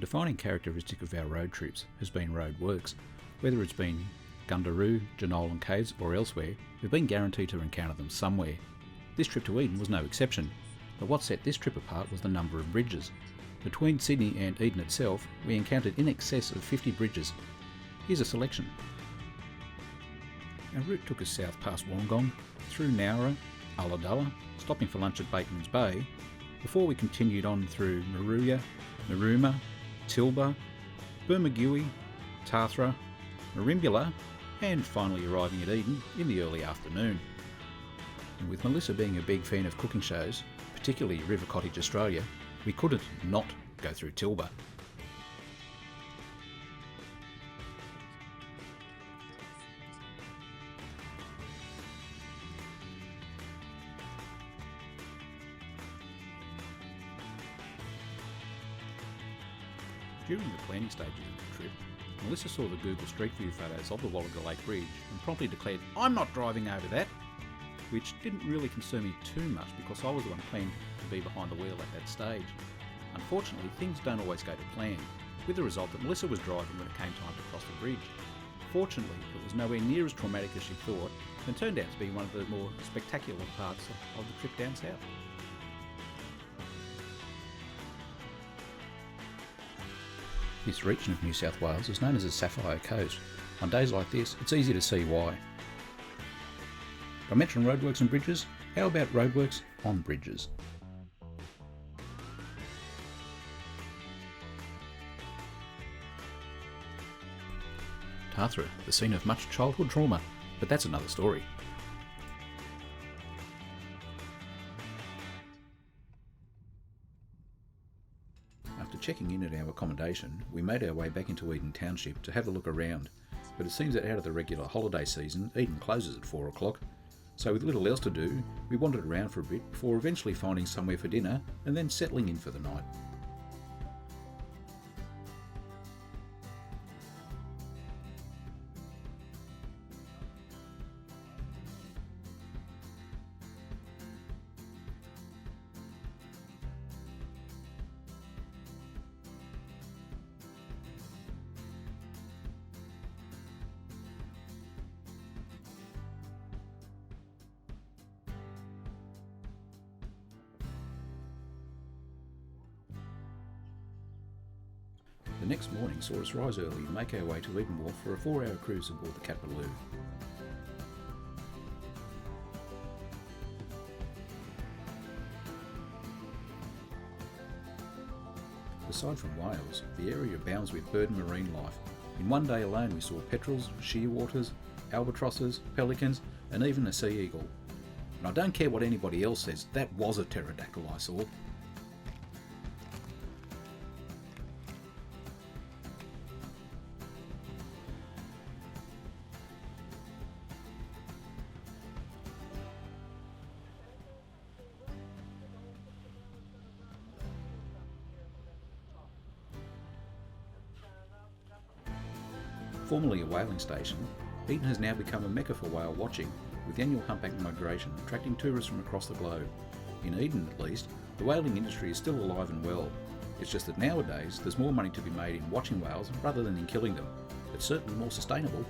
defining characteristic of our road trips has been roadworks. Whether it's been Gundaroo, Jenolan Caves or elsewhere, we've been guaranteed to encounter them somewhere. This trip to Eden was no exception, but what set this trip apart was the number of bridges. Between Sydney and Eden itself, we encountered in excess of 50 bridges. Here's a selection. Our route took us south past Wollongong, through Nowra, Ulladulla, stopping for lunch at Bateman's Bay, before we continued on through Moruya, Narooma, Tilba, Bermagui, Tathra, Merimbula, and finally arriving at Eden in the early afternoon. And with Melissa being a big fan of cooking shows, particularly River Cottage Australia, we couldn't not go through Tilba. During the planning stages of the trip, Melissa saw the Google Street View photos of the Wallaga Lake Bridge and promptly declared, "I'm not driving over that," which didn't really concern me too much because I was the one planning to be behind the wheel at that stage. Unfortunately, things don't always go to plan, with the result that Melissa was driving when it came time to cross the bridge. Fortunately, it was nowhere near as traumatic as she thought and turned out to be one of the more spectacular parts of the trip down south. This region of New South Wales is known as the Sapphire Coast. On days like this, it's easy to see why. I mentioned roadworks and bridges. How about roadworks on bridges? Tathra, the scene of much childhood trauma, but that's another story. After checking in at our accommodation, we made our way back into Eden Township to have a look around, but it seems that out of the regular holiday season, Eden closes at 4 o'clock. So with little else to do, we wandered around for a bit before eventually finding somewhere for dinner and then settling in for the night. The next morning saw us rise early and make our way to Eden Wharf for a 4-hour cruise aboard the Capaloo. Aside from whales, the area abounds with bird and marine life. In one day alone we saw petrels, shearwaters, albatrosses, pelicans and even a sea eagle. And I don't care what anybody else says, that was a pterodactyl I saw. Formerly a whaling station, Eden has now become a mecca for whale watching, with the annual humpback migration attracting tourists from across the globe. In Eden, at least, the whaling industry is still alive and well. It's just that nowadays there's more money to be made in watching whales rather than in killing them. It's certainly more sustainable.